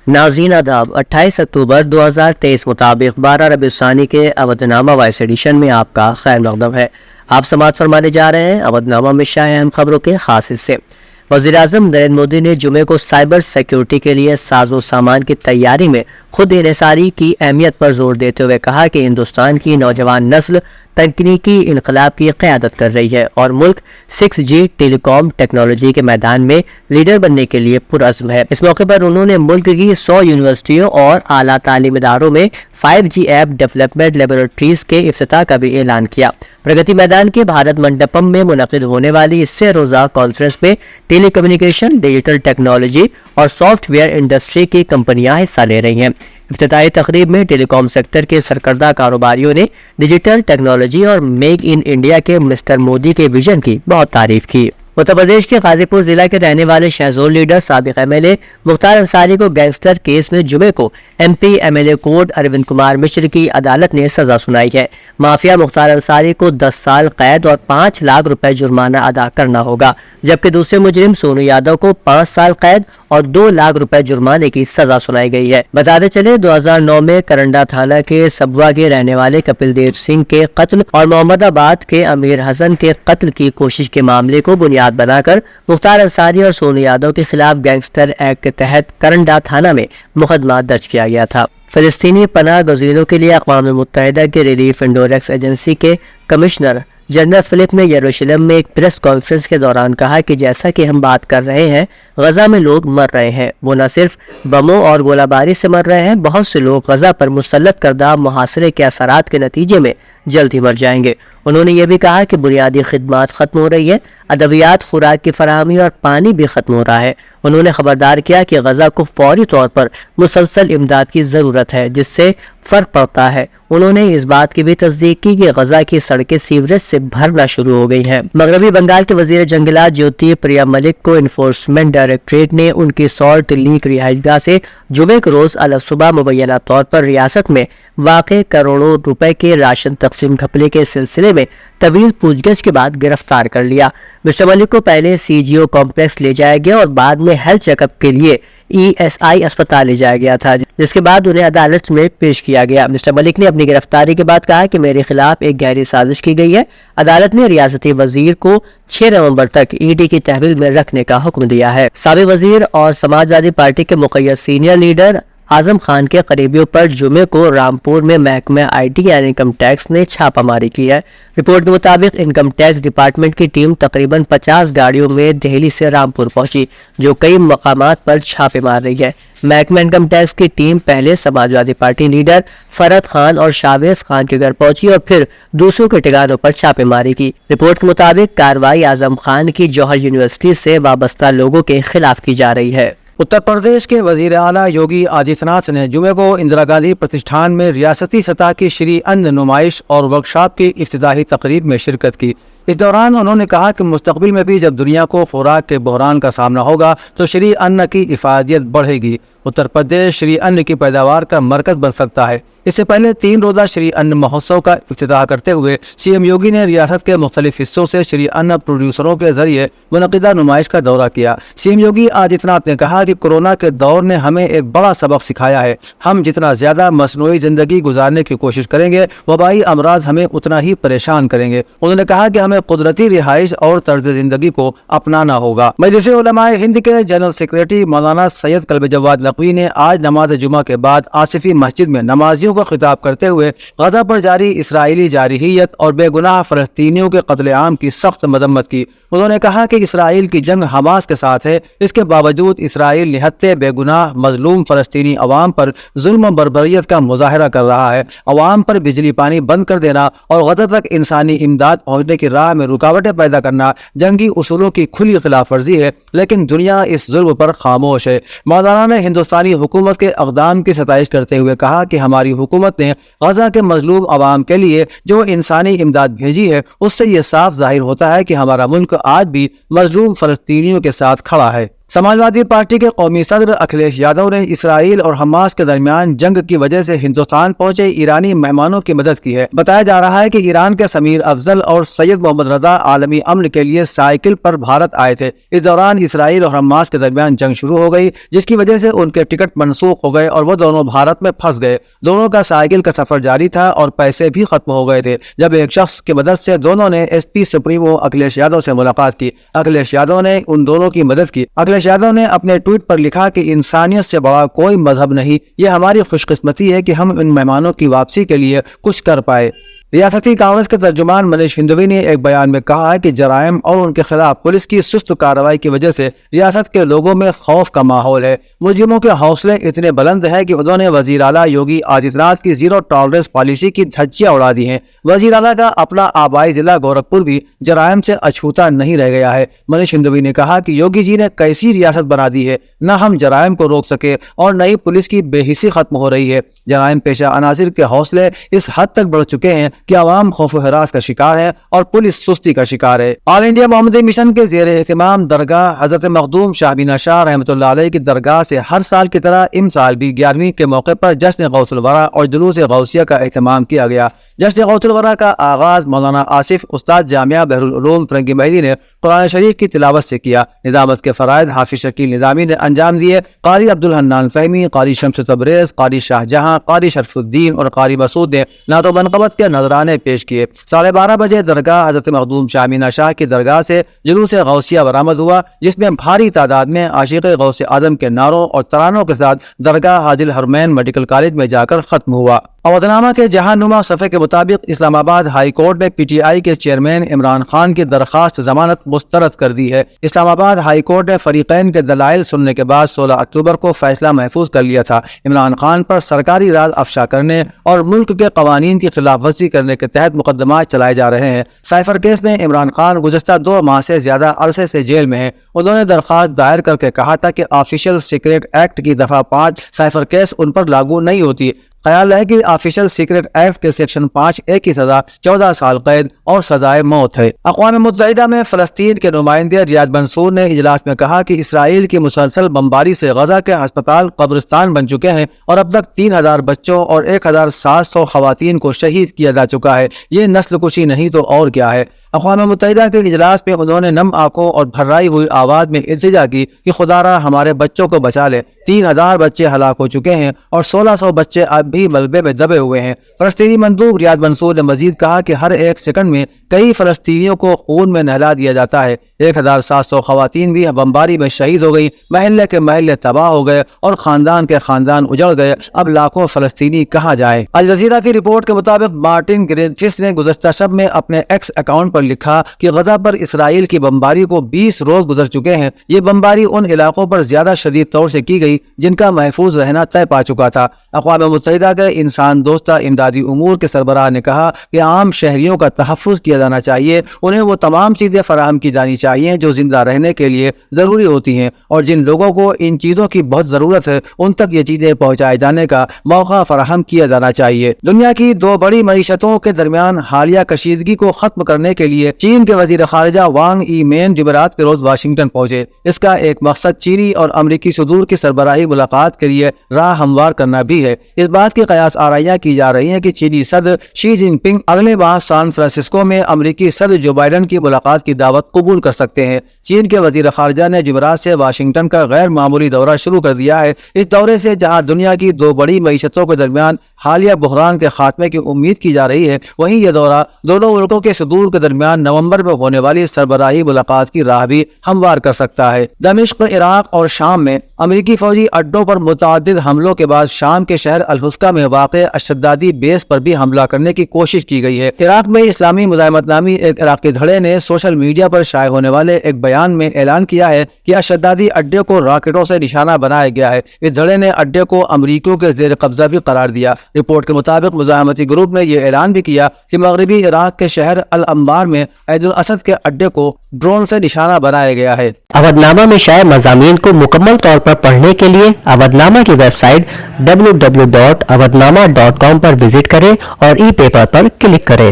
ناظرین آداب، 28 اکتوبر 2023 مطابق 12 ربیع الثانی کے اودھ نامہ وائس ایڈیشن میں آپ کا خیر مقدم ہے۔ آپ سماعت فرمانے جا رہے ہیں اودھ نامہ میں شائع اہم خبروں کے خاص حصے۔ وزیراعظم نریندر مودی نے جمعے کو سائبر سیکیورٹی کے لیے ساز و سامان کی تیاری میں خود انحصاری کی اہمیت پر زور دیتے ہوئے کہا کہ ہندوستان کی نوجوان نسل تکنیکی انقلاب کی قیادت کر رہی ہے اور ملک 6G ٹیلی کام ٹیکنالوجی کے میدان میں لیڈر بننے کے لیے پرعزم ہے۔ اس موقع پر انہوں نے ملک کی 100 یونیورسٹیوں اور اعلیٰ تعلیمی اداروں میں 5G ایپ ڈیولپمنٹ لیبارٹریز کے افتتاح کا بھی اعلان کیا۔ پرگتی میدان کے بھارت منڈپم میں منعقد ہونے والی اس سے روزہ کانفرنس میں ٹیلی کمیونیکیشن، ڈیجیٹل ٹیکنالوجی اور سافٹ ویئر انڈسٹری کی کمپنیاں حصہ لے رہی ہیں۔ افتتاحی تقریب میں ٹیلی کام سیکٹر کے سرکردہ کاروباریوں نے ڈیجیٹل ٹیکنالوجی اور میک ان انڈیا کے مسٹر مودی کے ویژن کی بہت تعریف کی۔ اتر پردیش کے غازی پور ضلع کے رہنے والے شہزول لیڈر سابق MLA مختار انصاری کو گینگسٹر کیس میں جمعے کو MP MLA court Arvind Kumar Mishra کی عدالت نے سزا سنائی ہے۔ مافیا مختار انصاری کو 10 سال قید اور 5 لاکھ روپے جرمانہ ادا کرنا ہوگا، جبکہ دوسرے مجرم سونو یادو کو 5 سال قید اور 2 لاکھ روپے جرمانے کی سزا سنائی گئی ہے۔ بتاتے چلے 2009 میں کرنڈا تھانہ کے سبوا کے رہنے والے کپل دیو سنگھ کے قتل اور محمد آباد کے امیر حسن کے قتل کی کوشش کے معاملے کو بنیاد بنا کر مختار انصاری اور سونو یادو کے خلاف گینگسٹر ایکٹ کے تحت کرنڈا تھانہ میں مقدمہ درج کیا گیا تھا۔ فلسطینی پناہ گزینوں کے لیے اقوام متحدہ کے ریلیف انڈورکس ایجنسی کے کمشنر جنرل فلپ نے یروشلم میں ایک پریس کانفرنس کے دوران کہا کہ جیسا کہ ہم بات کر رہے ہیں، غزہ میں لوگ مر رہے ہیں۔ وہ نہ صرف بموں اور گولہ باری سے مر رہے ہیں، بہت سے لوگ غزہ پر مسلط کردہ محاصرے کے اثرات کے نتیجے میں جلد ہی مر جائیں گے۔ انہوں نے یہ بھی کہا کہ بنیادی خدمات ختم ہو رہی ہے، ادویات، خوراک کی فراہمی اور پانی بھی ختم ہو رہا ہے۔ انہوں نے خبردار کیا کہ غزہ کو فوری طور پر مسلسل امداد کی ضرورت ہے، جس سے فرق پڑتا ہے۔ انہوں نے اس بات کی بھی تصدیق کی کہ غزہ کی سڑکیں سیوریج سے بھرنا شروع ہو گئی ہیں۔ مغربی بنگال کے وزیر جنگلات جیوتی پریا ملک کو انفورسمنٹ ڈائریکٹریٹ نے ان کی سالٹ لیک رہائش گاہ سے جمعے کے روز الصبح مبینہ طور پر ریاست میں واقع کروڑوں روپے کے راشن تقسیم گھپلے کے سلسلے میں طویل پوچھ گچھ کے بعد گرفتار کر لیا۔ مسٹر ملک کو پہلے CGO کمپلیکس لے جایا گیا اور بعد میں ہیلتھ چیک اپ کے لیے ESI اسپتال لے جایا گیا تھا، جس کے بعد انہیں عدالت میں پیش کیا گیا۔ مسٹر ملک نے اپنی گرفتاری کے بعد کہا کہ میرے خلاف ایک گہری سازش کی گئی ہے۔ عدالت نے ریاستی وزیر کو 6 نومبر تک ED کی تحویل میں رکھنے کا حکم دیا ہے۔ سابق وزیر اور سماجوادی پارٹی کے مقیّد سینئر لیڈر اعظم خان کے قریبیوں پر جمعے کو رامپور میں محکمہ IT یعنی انکم ٹیکس نے چھاپہ ماری کی ہے۔ رپورٹ کے مطابق انکم ٹیکس ڈپارٹمنٹ کی ٹیم تقریباً 50 گاڑیوں میں دہلی سے رامپور پہنچی، جو کئی مقامات پر چھاپے مار رہی ہے۔ محکمہ انکم ٹیکس کی ٹیم پہلے سماجوادی پارٹی لیڈر فرحت خان اور شاویز خان کے گھر پہنچی اور پھر دوسروں کے ٹھکانوں پر چھاپے ماری کی۔ رپورٹ کے مطابق کارروائی اعظم خان کی جوہر یونیورسٹی سے وابستہ لوگوں کے خلاف کی جا رہی ہے۔ اتر پردیش کے وزیر اعلیٰ یوگی آدتیہ ناتھ نے جمعے کو اندرا گاندھی پرتشٹھان میں ریاستی سطح کی شری ان نمائش اور ورکشاپ کی افتتاحی تقریب میں شرکت کی۔ اس دوران انہوں نے کہا کہ مستقبل میں بھی جب دنیا کو خوراک کے بحران کا سامنا ہوگا تو شری ان کی افادیت بڑھے گی۔ اتر پردیش شری ان کی پیداوار کا مرکز بن سکتا ہے۔ اس سے پہلے 3 روزہ شری ان مہوتسو کا افتتاح کرتے ہوئے CM یوگی نے ریاست کے مختلف حصوں سے شری ان پروڈیوسروں کے ذریعے منعقدہ نمائش کا دورہ کیا۔ CM یوگی آدتیہ ناتھ نے کہا کہ کورونا کے دور نے ہمیں ایک بڑا سبق سکھایا ہے۔ ہم جتنا زیادہ مصنوعی زندگی گزارنے کی کوشش کریں گے، وبائی امراض ہمیں اتنا ہی پریشان کریں گے۔ انہوں نے کہا کہ ہمیں قدرتی رہائش اور طرز زندگی کو اپنانا ہوگا۔ مجلس علماء ہند کے جنرل سیکریٹری مولانا سید کلب جواد نقوی نے آج نماز جمعہ کے بعد آصفی مسجد میں نمازیوں کو خطاب کرتے ہوئے غزہ پر جاری اسرائیلی جارحیت اور بے گناہ فلسطینیوں کے قتل عام کی سخت مذمت کی۔ انہوں نے کہا کہ اسرائیل کی جنگ حماس کے ساتھ ہے، اس کے باوجود اسرائیل نہتے بے گناہ مظلوم فلسطینی عوام پر ظلم و بربریت کا مظاہرہ کر رہا ہے۔ عوام پر بجلی پانی بند کر دینا اور غزہ تک انسانی امداد پہنچنے کی راہ میں رکاوٹیں پیدا کرنا جنگی اصولوں کی کھلی خلاف ورزی ہے، لیکن دنیا اس ظلم پر خاموش ہے۔ مولانا نے ہندوستانی حکومت کے اقدام کی ستائش کرتے ہوئے کہا کہ ہماری حکومت نے غزہ کے مظلوم عوام کے لیے جو انسانی امداد بھیجی ہے، اس سے یہ صاف ظاہر ہوتا ہے کہ ہمارا ملک آج بھی مظلوم فلسطینیوں کے ساتھ کھڑا ہے۔ समाजवादी पार्टी के कौमी सदर अखिलेश यादव ने इसराइल और हमास के दरमियान जंग की वजह से हिंदुस्तान पहुंचे ईरानी मेहमानों की मदद की है। बताया जा रहा है कि ईरान के समीर अफजल और सैयद मोहम्मद रजा आलमी अमन के लिए साइकिल पर भारत आए थे। इस दौरान इसराइल और हमास के दरमियान जंग शुरू हो गई, जिसकी वजह से उनके टिकट मनसूख हो गए और वो दोनों भारत में फंस गए। दोनों का साइकिल का सफर जारी था और पैसे भी खत्म हो गए थे, जब एक शख्स की मदद से दोनों ने एसपी सुप्रीमो अखिलेश यादव से मुलाकात की। अखिलेश यादव ने उन दोनों की मदद की। अखिलेश यादव ने अपने ट्वीट पर लिखा कि इंसानियत से बड़ा कोई मजहब नहीं, ये हमारी खुशकिस्मती है कि हम इन मेहमानों की वापसी के लिए कुछ कर पाए। रियासती कांग्रेस के तर्जुमान मनीष हिंदवी ने एक बयान में कहा है कि जराइम और उनके खिलाफ पुलिस की सुस्त कार्रवाई की वजह से रियासत के लोगों में खौफ का माहौल है। मुजरिमों के हौसले इतने बुलंद है कि उन्होंने वजीर आला योगी आदित्यनाथ की जीरो टॉलरेंस पॉलिसी की धज्जियां उड़ा दी हैं। वजीर आला का अपना आबाई जिला गोरखपुर भी जराइम से अछूता नहीं रह गया है। मनीष हिंदवी ने कहा कि योगी जी ने कैसी रियासत बना दी है, न हम जराइम को रोक सके और न ही पुलिस की बेहिसी खत्म हो रही है। जराइम पेशा अनासिर के हौसले इस हद तक बढ़ चुके हैं कि आवाम खौफ हरास का शिकार है और पुलिस सुस्ती का शिकार है। ऑल इंडिया मोहम्मदी मिशन के ज़ेर एहतिमाम दरगाह हजरत मखदूम शाहबीना शाह रहमतुल्लाह अलैह की दरगाह से हर साल की तरह इस साल भी 11वीं के मौके पर जश्न गौसुल वरा और जुलूस गौसिया का एहतमाम किया गया। जश्न गौसुल वरा का आगाज मौलाना आसिफ उस्ताद जामिया बहरुल उलूम फरंगी महदी ने कुरान शरीफ की तिलावत से किया। निजामत के फराइद हाफिज शकील निजामी ने अंजाम दिए। कारी अब्दुल हन्नान फहमी, कारी शम्स तबरेज, कारी शाहजहां, कारी शरफुद्दीन और कारी मसूद ने नातो मनक़बत के नजराने पेश किए। 12:30 बजे दरगाह हजरत मखदूम शाहमीना शाह की दरगाह से जुलूस गौसिया बरामद हुआ, जिसमें भारी तादाद में आशिक़ गौसे आदम के नारों और तरानों के साथ दरगाह हाजिल हरमैन मेडिकल कॉलेज में जाकर खत्म हुआ। अवधनामा के जहांनुमा सफ़े के मुताबिक इस्लामाबाद हाई कोर्ट ने पीटीआई के चेयरमैन इमरान खान की दरखास्त जमानत मुस्तरद कर दी है। इस्लामाबाद हाई कोर्ट ने फरीकैन के दलाइल सुनने के बाद 16 अक्टूबर को फैसला महफूज कर लिया था। इमरान खान पर सरकारी राज अफशा करने और मुल्क के कवानीन की खिलाफ वर्जी करने के तहत मुकदमा चलाए जा रहे हैं। साइफर केस में इमरान खान गुज़श्ता 2 माह से ज्यादा अरसे से जेल में हैं। उन्होंने दरखास्त दायर करके कहा था कि ऑफिशियल सीक्रेट एक्ट की दफा 5 साइफर केस उन पर लागू नहीं होती। ख्याल है कि ऑफिशियल सीक्रेट एक्ट के सेक्शन 5A की सजा 14 साल कैद और सजाए मौत है। अक़वाम मुत्तहिदा में फ़लस्तीन के नुमाइंदे रियाद मंसूर ने इजलास में कहा कि इसराइल की मुसलसल बमबारी से गजा के अस्पताल कब्रिस्तान बन चुके हैं और अब तक 3000 बच्चों और 1700 खवातीन को शहीद किया जा चुका है। ये नस्ल कुशी नहीं तो और क्या है। अक़वाम मुत्तहिदा के इजलास में उन्होंने नम आंखों और भर्राई हुई आवाज़ में इल्तिजा की कि खुदारा हमारे बच्चों को बचा ले। 3000 बच्चे हलाक हो चुके हैं और 1600 बच्चे अब भी मलबे में दबे हुए हैं। फ़लस्तीनी मंदूब रियाद मंसूर ने मजीद कहा कि हर एक सेकंड में कई फ़लस्तीनियों को खून में नहला दिया जाता है। 1700 खवातीन भी बमबारी में शहीद हो गई। महल्ले के महल्ले तबाह हो गए और ख़ानदान के ख़ानदान उजड़ गए। अब लाखों फ़लस्तीनी कहाँ जाए। अल जज़ीरा की रिपोर्ट के मुताबिक मार्टिन ग्रीनफिश ने गुज़श्ता शब में अपने एक्स अकाउंट पर लिखा कि गजा पर इसराइल की बमबारी को 20 रोज गुजर चुके हैं। ये बमबारी उन इलाकों पर ज्यादा शदीद तौर से की गई जिनका महफूज रहना तय पा चुका था। अक़वाम मुत्तहिदा के इंसान दोस्ता इमदादी उमूर के सरबराह ने कहा कि आम शहरियों का तहफ़्फ़ुज़ किया जाना चाहिए। उन्हें वो तमाम चीज़ें फराहम की जानी चाहिए जो जिंदा रहने के लिए ज़रूरी होती हैं और जिन लोगों को इन चीज़ों की बहुत ज़रूरत है उन तक ये चीज़ें पहुँचाए जाने का मौका फराहम किया जाना चाहिए। दुनिया की 2 बड़ी मईशतों के दरमियान हालिया कशीदगी को ख़त्म करने के लिए चीन के वजीर खारिजा वांग ई मेन जुमेरात के रोज वाशिंगटन पहुंचे। इसका एक मकसद चीनी और अमरीकी सदूर की सरबराही मुलाकात के लिए राह हमवार करना भी है। इस बात की कयास आराइयां की जा रही हैं कि चीनी सदर शी जिनपिंग अगले माह सैन फ्रांसिस्को में अमरीकी सदर जो बाइडन की मुलाकात की दावत कबूल कर सकते हैं। चीन के वजीर खारिजा ने जुमेरात से वाशिंगटन का गैर मामूली दौरा शुरू कर दिया है। इस दौरे से जहाँ दुनिया की 2 बड़ी मईशतों के दरमियान हालिया बहरान के खात्मे की उम्मीद की जा रही है, वहीं यह दौरा दोनों मुल्कों के सदूर के दरमियान नवंबर में होने वाली सरबराही मुलाकात की राह भी हमवार कर सकता है। दमिश्क, इराक और शाम में अमरीकी फौजी अड्डों पर मुतअद्दिद हमलों के बाद शाम के शहर अल-हुस्का में वाक़े अशद्दादी बेस पर भी हमला करने की कोशिश की गई है। इराक में इस्लामी मुजाहिमत नामी एक इराकी धड़े ने सोशल मीडिया पर शाये होने वाले एक बयान में ऐलान किया है कि अशद्दादी अड्डे को रॉकेटों से निशाना बनाया गया है। इस धड़े ने अड्डे को अमरीकियों के ज़ेर कब्जा भी करार दिया। रिपोर्ट के मुताबिक मुजाहिमती ग्रुप ने यह ऐलान भी किया कि मगरबी इराक के शहर अल अंबार में ऐदुल असद के अड्डे को ड्रोन से निशाना बनाया गया है। अवधनामा में शाये मज़ामीन को मुकम्मल तौर पर पढ़ने के लिए अवधनामा की वेबसाइट www.awadhnama.com पर विजिट करें और ई पेपर पर क्लिक करें।